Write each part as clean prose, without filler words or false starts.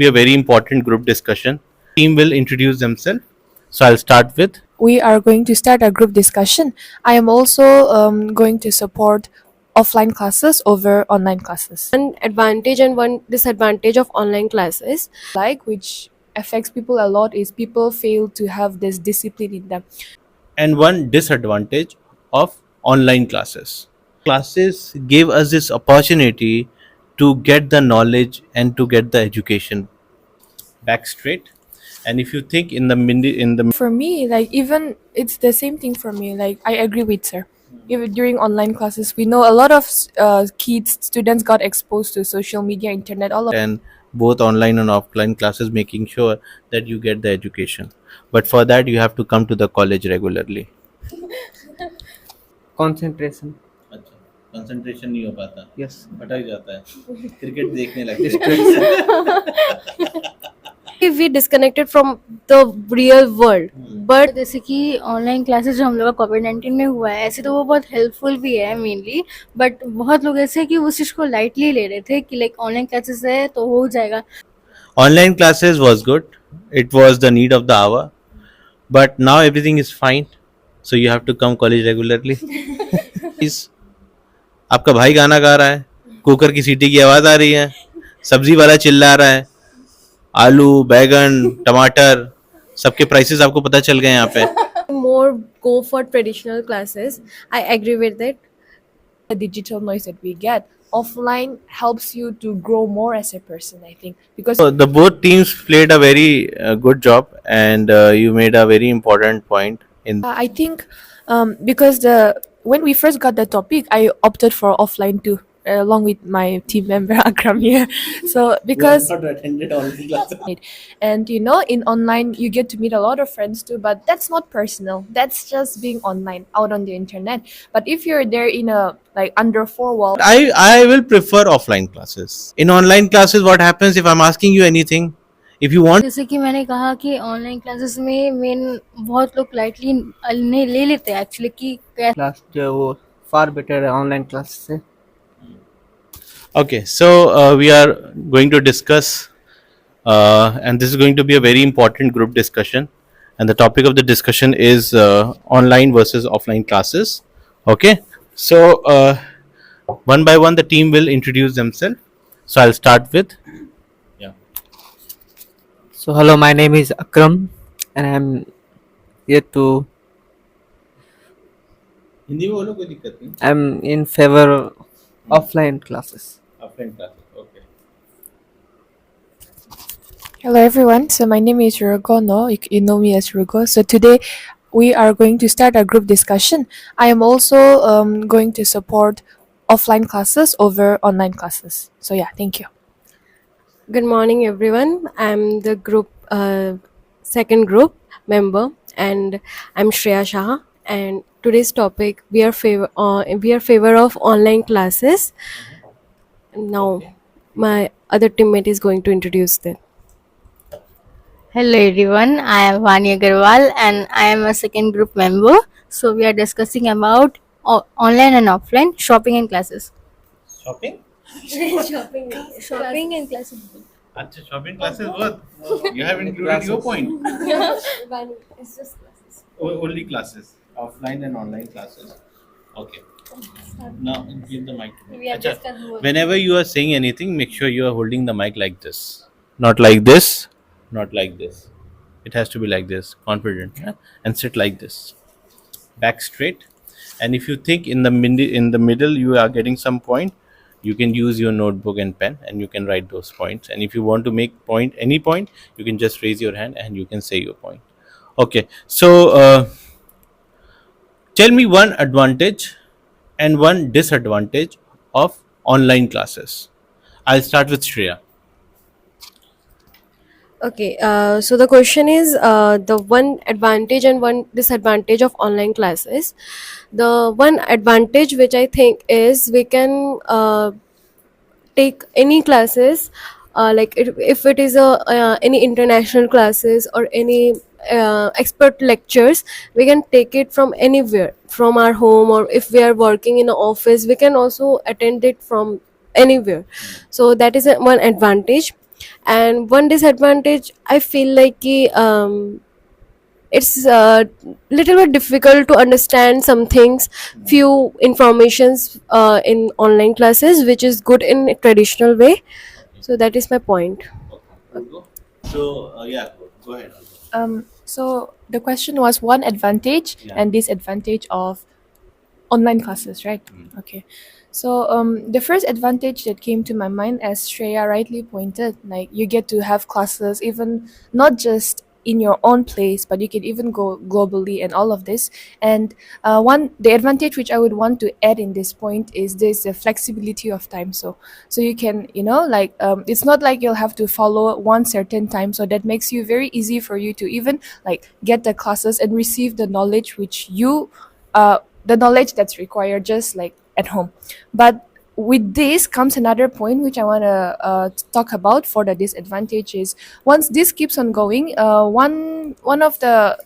be a very important group discussion. Team will introduce themselves. So I'll start with. We are going to start a group discussion. I am also going to support offline classes over online classes. One advantage and one disadvantage of online classes. Which affects people a lot is people fail to have this discipline in them. And one disadvantage of online classes. Classes gave us this opportunity to get the knowledge and to get the education back straight. And if you think in the For me, even it's the same thing for me. I agree with sir. Even during online classes, we know a lot of students got exposed to social media, internet, all of. and both online and offline classes, making sure that you get the education, but for that you have to come to the college regularly. Concentration अच्छा, concentration नहीं हो पाता, yes भटक जाता है, cricket देखने लगते हैं। We disconnected from the real world, but जैसे कि ऑनलाइन क्लासेस जो हम लोग का कोविड-19 में हुआ है, ऐसे तो वो बहुत हेल्पफुल भी है मेनली, बट बहुत लोग ऐसे हैं कि उस चीज़ को लाइटली ले रहे थे कि लाइक ऑनलाइन क्लासेस है तो हो जाएगा. Online classes was good, it was the need of the hour, but now everything is fine, so you have to come college regularly. आपका भाई गाना गा रहा है, कुकर की सीटी की आवाज आ रही है, सब्जी वाला चिल्ला रहा है, आलू बैगन टमाटर सबके प्राइसेस आपको पता चल गए यहाँ पे. more go for traditional classes. I agree with it. The digital noise that we get offline helps you to grow more as a person, I think, because So the both teams played a very good job, and you made a very important point in. I think because when we first got the topic, I opted for offline too, along with my team member Akram here. So because attended online classes. and in online you get to meet a lot of friends too, but that's not personal. That's just being online out on the internet. But if you're there in a under four walls, I will prefer offline classes. In online classes, what happens if I'm asking you anything? If you want, जैसे कि मैंने कहा कि online classes में main बहुत लोग lightly नहीं ले लेते हैं एक्चुअली कि क्लास जो है वो फार बेटर है ऑनलाइन क्लास से. okay. So we are going to discuss, and this is going to be a very important group discussion. And the topic of the discussion is online versus offline classes. Okay. So one by one, the team will introduce themselves. So I'll start with. Yeah. So hello, my name is Akram and I'm here to Hindi में बोलो, कोई दिक्कत नहीं. I'm in favor of offline classes. Offline classes. Okay. hello everyone. So my name is Rugo. No, you know me as Rugo. So today we are going to start a group discussion. I am also going to support offline classes over online classes. So yeah, thank you. good morning everyone. I'm the group second group member, and I'm Shreya Shah. And today's topic, we are favor of online classes. Now my other teammate is going to introduce them. Hello everyone, I am Vani Agarwal and I am a second group member. So we are discussing about online and offline shopping and classes. Shopping? Shopping and classes. Acha, shopping classes both. You have included your point. It's just classes. Only classes, offline and online classes. Okay. Now give the mic to me. We are Acha, discussing both. whenever you are saying anything, make sure you are holding the mic like this, not like this, not like this. It has to be like this, confident, yeah? And sit like this, back straight. And if you think in the middle you are getting some point, you can use your notebook and pen and you can write those points. And if you want to make any point, you can just raise your hand and you can say your point. Okay. So tell me one advantage and one disadvantage of online classes. I'll start with Shreya. Okay, so the question is the one advantage and one disadvantage of online classes. The one advantage which I think is we can take any classes, if it is any international classes or any expert lectures, we can take it from anywhere, from our home, or if we are working in an office, we can also attend it from anywhere. So that is one advantage. And one disadvantage I feel like it's little bit difficult to understand some things, few informations in online classes, which is good in a traditional way. So that is my point. Okay. So yeah, go ahead. So the question was one advantage Yeah. and disadvantage of online classes, right? Okay. So the first advantage that came to my mind, as Shreya rightly pointed, like you get to have classes even not just in your own place, but you can even go globally and all of this. And the advantage which I would want to add in this point is this flexibility of time. So you can, like it's not like you'll have to follow one certain time. So that makes you very easy for you to even like get the classes and receive the knowledge which the knowledge that's required just like at home. But with this comes another point which I want to talk about for the disadvantages. Once this keeps on going, one of the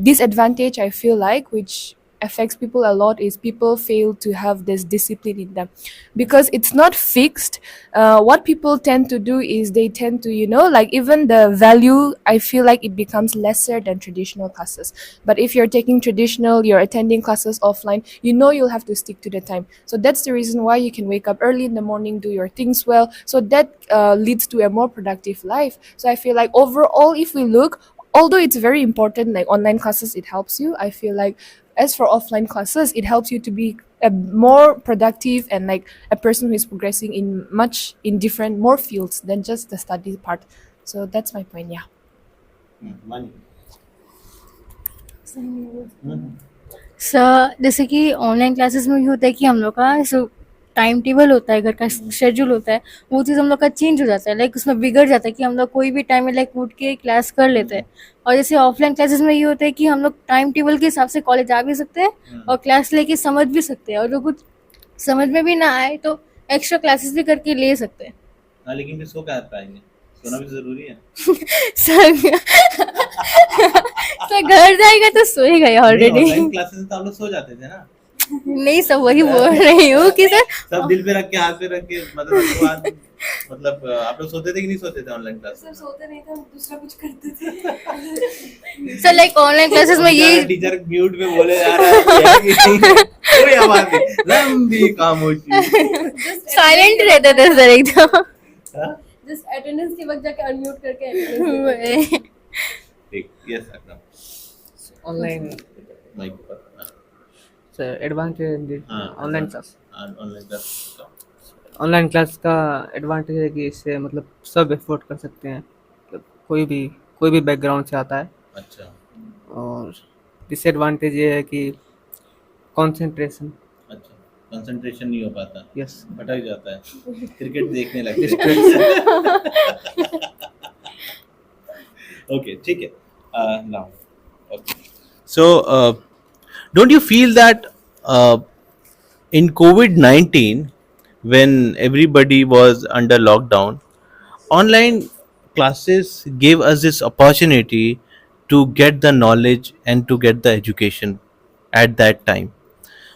disadvantage I feel like which affects people a lot is people fail to have this discipline in them because it's not fixed. What people tend to do is they tend to, like even the value, I feel like it becomes lesser than traditional classes. But if you're taking traditional, you're attending classes offline, you'll have to stick to the time. So that's the reason why you can wake up early in the morning, do your things well. So that leads to a more productive life. So I feel like overall, if we look, although it's very important, like online classes, it helps you, I feel like as for offline classes, it helps you to be a more productive and like a person who is progressing in different more fields than just the study part. So that's my point. Yeah. Money. Sir जैसे कि online classes में ये होता है कि हम लोग का सो टाइम टेबल होता है, घर का शेड्यूल होता है, वो चीज़ हम लोग का चेंज हो जाता है, लाइक उसमें बिगड़ जाता है कि हम लोग कोई भी टाइम में लाइक उठ के क्लास कर लेते हैं। और जैसे ऑफलाइन क्लासेस में ये होता है कि हम लोग टाइम टेबल के हिसाब से कॉलेज आ भी सकते हैं और क्लास लेके समझ भी सकते हैं, और जो कुछ समझ में भी ना आए तो एक्स्ट्रा क्लासेस भी करके ले सकते हैं। हाँ, लेकिन फिर सो क्या पाएंगे? सोना भी जरूरी है। सर सर घर जाएगा तो सोएगा ही ऑलरेडी। ऑनलाइन क्लासेस में तो हम लोग सो जाते थे ना। नहीं सर, वही बोल रही हूँ कि सर सब दिल पे रख के, हाथ पे रख के, मतलब आप लोग सोते थे कि नहीं सोते थे ऑनलाइन क्लास? सर सोते नहीं थे, हम दूसरा कुछ करते थे। सर लाइक ऑनलाइन क्लासेस में ये टीचर म्यूट में बोले जा रहा है, कोई आवाज नहीं, लंबी खामोशी, साइलेंट रहते थे सर एकदम। जस्ट अटेंडेंस के वक्त जाके अनम्यूट करके attendance ठीक, यस अकरम, ऑनलाइन माइक पर। Sir advantage online class, online class online class का एडवांटेज है कि इससे मतलब सब एफोर्ड कर सकते हैं, मतलब कोई भी बैकग्राउंड से आता है। अच्छा और डिसएडवांटेज ये है कि कंसंट्रेशन, अच्छा, कंसंट्रेशन नहीं हो पाता, यस, भटक जाता है, क्रिकेट देखने लगते हैं। ओके, ठीक है, now okay, so don't you feel that in COVID-19, when everybody was under lockdown, online classes gave us this opportunity to get the knowledge and to get the education at that time?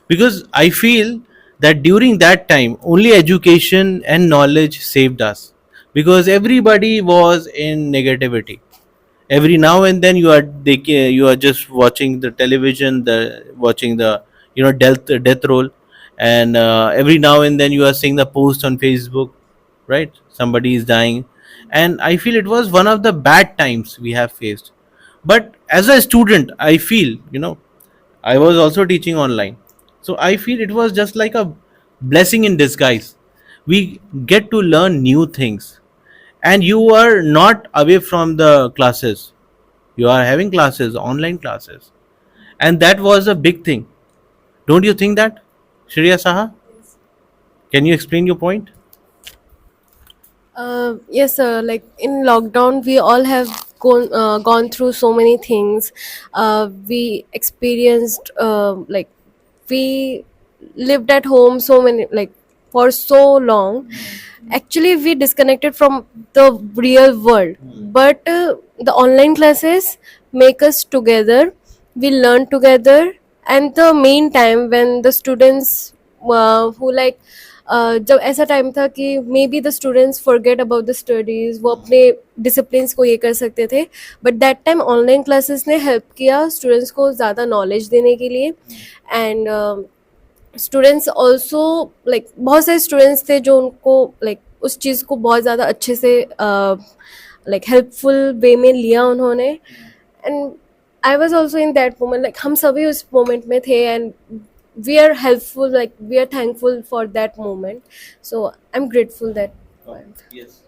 Because I feel that during that time only education and knowledge saved us, because everybody was in negativity. Every now and then you are just watching the television, watching the death roll, and every now and then you are seeing the post on Facebook, right? Somebody is dying, and I feel it was one of the bad times we have faced. But as a student, I feel, I was also teaching online, so I feel it was just like a blessing in disguise. We get to learn new things, and you are not away from the classes. You are having classes, online classes, and that was a big thing. Don't you think that, Shreya Saha? Can you explain your point? Yes, sir. Like in lockdown, we all have gone through so many things. We experienced like we lived at home so many like for so long. Actually, we disconnected from the real world. But the online classes make us together. We learn together, and the main time when the students who like जब ऐसा time था कि may be the students forget about the studies, वो अपने discipline को ये कर सकते थे, but that time online classes ने हेल्प किया स्टूडेंट्स को ज़्यादा नॉलेज देने के लिए. एंड स्टूडेंट्स ऑल्सो लाइक बहुत सारे स्टूडेंट्स थे जो उनको लाइक उस चीज़ को बहुत ज़्यादा अच्छे से लाइक हेल्पफुल वे में लिया उन्होंने. And I was also in that moment, like हम सभी उस मोमेंट में थे and we are helpful, like we are thankful for that moment, so I'm grateful that. Yes.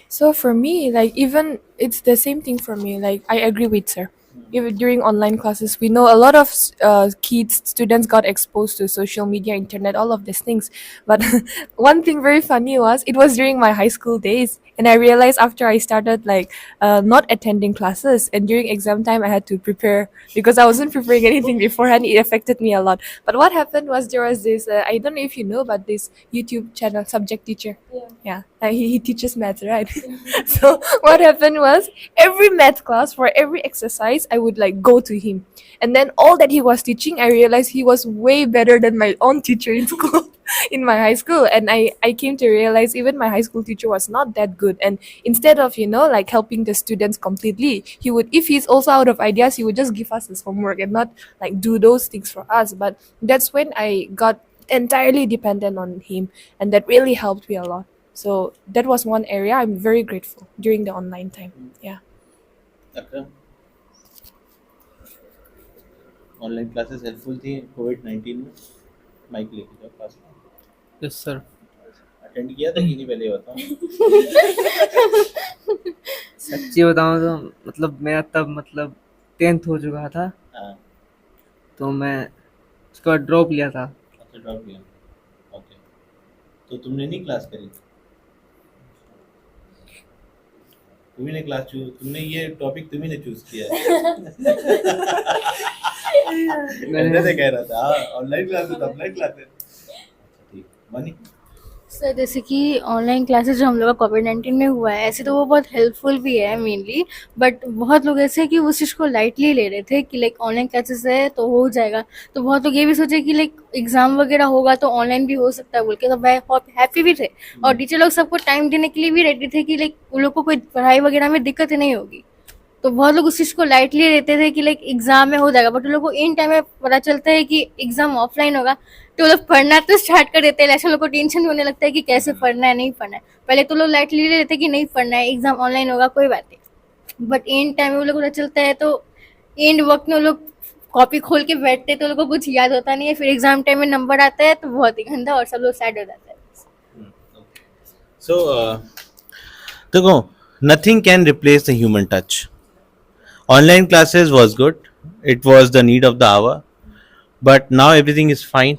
So for me, like even it's the same thing for me. Like I agree with sir. Even during online classes, we know a lot of kids, students got exposed to social media, internet, all of these things. But one thing very funny was it was during my high school days, and I realized after I started like not attending classes, and during exam time I had to prepare because I wasn't preparing anything beforehand. It affected me a lot. But what happened was there was this I don't know if you know about this YouTube channel, Subject Teacher. Yeah, he teaches math, right? So what happened was every math class for every exercise, I would like go to him, and then all that he was teaching, I realized he was way better than my own teacher in school, in my high school, and I came to realize even my high school teacher was not that good. And instead of like helping the students completely, he would, if he's also out of ideas, he would just give us his homework and not like do those things for us. But that's when I got entirely dependent on him, and that really helped me a lot. So that was one area I'm very grateful during the online time. Yeah. Akram, online classes helpful थी कोविड-19 में? Mic लेके जाओ पास में. Yes sir. Attend किया था कि नहीं पहले बताओ. सच्ची बताऊं तो मतलब मेरा तब मतलब 10th हो चुका था, हाँ. तो मैं उसके बाद ड्रॉप लिया था. अच्छा, ड्रॉप किया. ओके. तो तुमने नहीं क्लास करी? तुम्ही ने क्लास चूज, तुमने ये टॉपिक तुम्ही ने चूज किया है. मैंने तो कह रहा था ऑनलाइन क्लासेस, ऑफलाइन क्लासेस. ठीक. मनी सर जैसे कि ऑनलाइन क्लासेस जो हम लोग का कोविड-19 में हुआ है, ऐसे तो वो बहुत हेल्पफुल भी है मेनली, बट बहुत लोग ऐसे हैं कि उस चीज़ को लाइटली ले रहे थे कि लाइक ऑनलाइन क्लासेस है तो हो जाएगा. तो बहुत लोग ये भी सोचे कि लाइक एग्ज़ाम वगैरह होगा तो ऑनलाइन भी हो सकता है बोल के, तो वह हैप्पी भी थे. और टीचर लोग सबको टाइम देने के लिए भी रेडी थे कि लाइक उन लोग को कोई पढ़ाई वगैरह में दिक्कत नहीं होगी. तो बहुत लोग उस चीज़ को लाइटली लेते थे कि लाइक एग्ज़ाम में हो जाएगा, बट उन लोग को इन टाइम में पता चलता है कि एग्ज़ाम ऑफलाइन होगा, तो वो लोग पढ़ना तो स्टार्ट कर देते हैं. ऐसे लोग को टेंशन भी होने लगता है कि कैसे पढ़ना है, नहीं पढ़ना है. पहले तो लोग लाइटली ले लेते हैं कि नहीं पढ़ना है, एग्ज़ाम ऑनलाइन होगा, कोई बात नहीं. बट एंड टाइम में वो लोग को पता चलता है, तो एंड वक्त में वो लोग कॉपी खोल के बैठते हैं तो लोग को कुछ याद होता नहीं है. फिर एग्ज़ाम टाइम में नंबर आता है तो बहुत ही गंदा और सब लोग सैड हो जाते हैं. So, देखो, nothing can replace the human touch. Online classes was good. It was the need of the hour. But now everything is fine.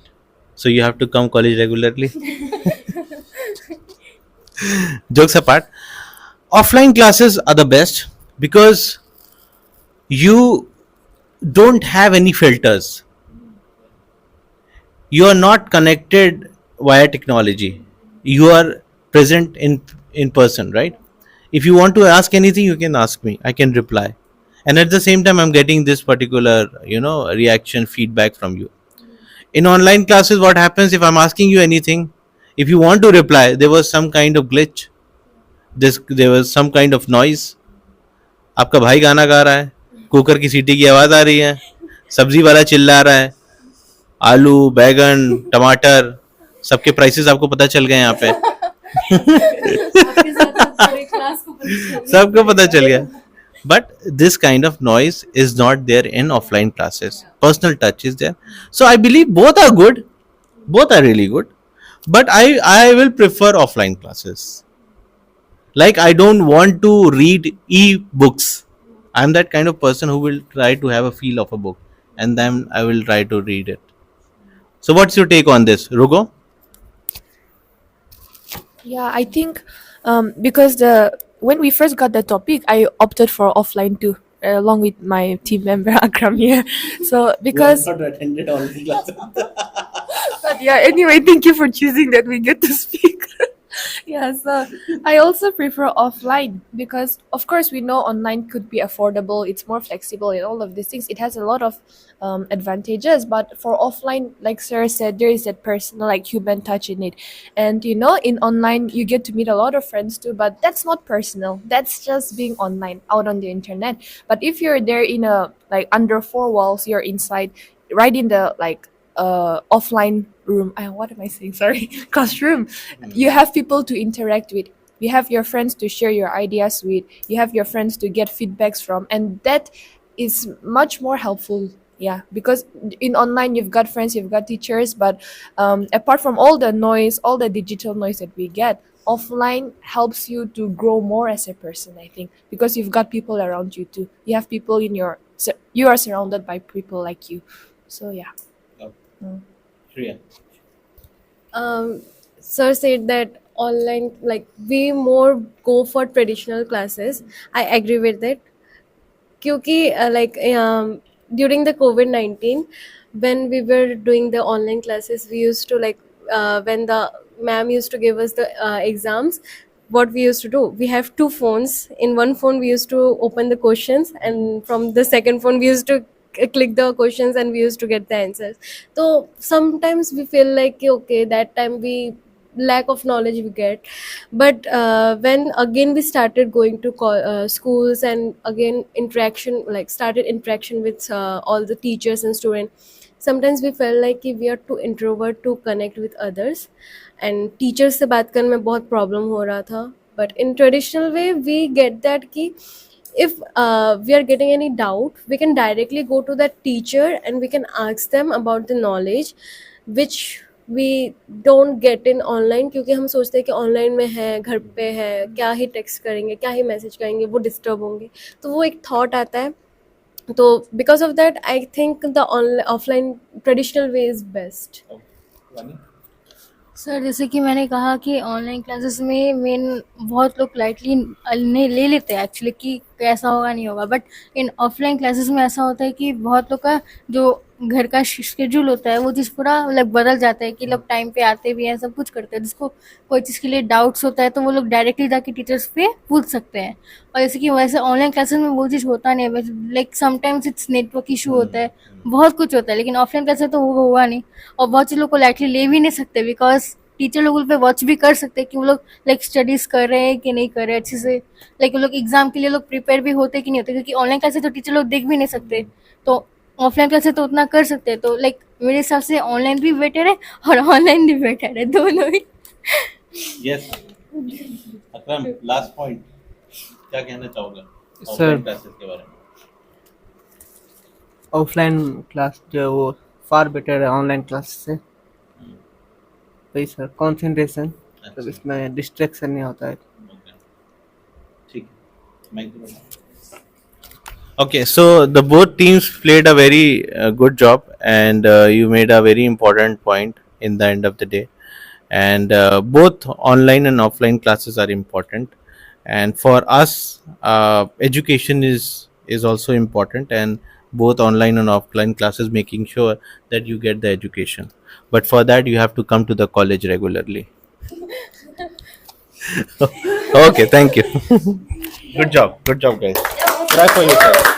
So you have to come college regularly. Jokes apart, offline classes are the best because you don't have any filters. You are not connected via technology. You are present in person, right? If you want to ask anything, you can ask me. I can reply. And at the same time, I'm getting this particular, reaction, feedback from you. In online classes, what happens if I'm asking you anything? If you want to reply, there was some kind of glitch. There was some kind of noise. आपका भाई गाना गा रहा है, cooker की सीटी की आवाज आ रही है, सब्जी वाला चिल्ला रहा है, आलू, बैगन, टमाटर, सबके प्राइसेस आपको पता चल गए यहाँ पे. सबको पता चल गया. But this kind of noise is not there in offline classes. Personal touch is there. So I believe both are good. Both are really good. But I will prefer offline classes. Like I don't want to read e-books. I'm that kind of person who will try to have a feel of a book. And then I will try to read it. So what's your take on this, Rugo? Yeah, I think because when we first got the topic, I opted for offline too, along with my team member Akram here. So because not attended all the classes. but yeah, anyway, thank you for choosing that we get to speak. Yeah, so I also prefer offline because, of course, we know online could be affordable, it's more flexible, and all of these things. It has a lot of advantages, but for offline, like Sarah said, there is that personal, like human touch in it. And in online, you get to meet a lot of friends too, but that's not personal. That's just being online, out on the internet. But if you're there in a like under four walls, you're inside, right in the like offline room. What am I saying? Sorry, classroom. You have people to interact with. You have your friends to share your ideas with. You have your friends to get feedbacks from, and that is much more helpful. Yeah, because in online you've got friends, you've got teachers, but apart from all the noise, all the digital noise that we get, offline helps you to grow more as a person. I think because you've got people around you too. You have people in you are surrounded by people like you. So yeah. Shreya. Sir said that online, like, we more go for traditional classes. I agree with it. क्योंकि like during the COVID-19, when we were doing the online classes, we used to like when the ma'am used to give us the exams, what we used to do, we have two phones. In one phone we used to open the questions, and from the second phone we used to click the questions, and we used to get the answers. So sometimes we feel like okay, that time we lack of knowledge we get. But when again we started going to schools, and again interaction, like started interaction with all the teachers and students, sometimes we felt like कि we are too introvert to connect with others, and teachers से बात करने में बहुत problem हो रहा था. But in traditional way we get that कि if we are getting any doubt, we can directly go to that teacher and we can ask them about the knowledge which we don't get in online. क्योंकि हम सोचते हैं कि online में है, घर पे है, क्या ही टेक्स्ट करेंगे, क्या ही मैसेज करेंगे, वो डिस्टर्ब होंगे, तो वो एक थॉट आता है. तो because of that I think the offline traditional way is best. Sir जैसे कि मैंने कहा कि ऑनलाइन क्लासेस में मेन बहुत लोग लाइटली नहीं ले लेते हैं एक्चुअली कि कैसा होगा नहीं होगा, बट इन ऑफलाइन क्लासेस में ऐसा होता है कि बहुत लोग का जो घर का शेड्यूल होता है वो चीज़ पूरा मतलब बदल जाता है कि लोग टाइम पे आते भी हैं, सब कुछ करते हैं. जिसको कोई चीज़ के लिए डाउट्स होता है तो वो लोग डायरेक्टली जाके टीचर्स पे पूछ सकते हैं. और जैसे कि वैसे ऑनलाइन क्लासेस में वो चीज़ होता नहीं है, like sometimes it's network issue होता है, बहुत कुछ होता है. लेकिन ऑफलाइन क्लासेस तो वो हुआ नहीं, और बहुत से लोग को लाइटली ले भी नहीं सकते बिकॉज टीचर लोग उन पे वॉच भी कर सकते हैं कि वो लोग लाइक स्टडीज कर रहे हैं कि नहीं कर रहे हैं अच्छे से, लाइक वो लोग एग्जाम के लिए लोग प्रिपेयर भी होते कि नहीं होते. क्योंकि ऑनलाइन क्लास तो टीचर लोग देख भी नहीं सकते, तो ऑफलाइन क्लास तो उतना कर सकते हैं. तो लाइक मेरे हिसाब से ऑनलाइन भी बेटर है और ऑनलाइन भी बेटर है, दोनों ही. यस अकरम, लास्ट पॉइंट क्या कहना चाहोगे सर ऑफलाइन क्लासेस के बारे में? ऑफलाइन क्लास जो है वो फार बेटर है ऑनलाइन क्लास से. वही सर, कंसंट्रेशन, मतलब इसमें डिस्ट्रैक्शन नहीं होता है. ठीक है. Okay, so the both teams played a very good job, and you made a very important point in the end of the day. And both online and offline classes are important, and for us, education is also important, and both online and offline classes making sure that you get the education. But for that, you have to come to the college regularly. Okay, thank you. Good job, guys. Try for yourself.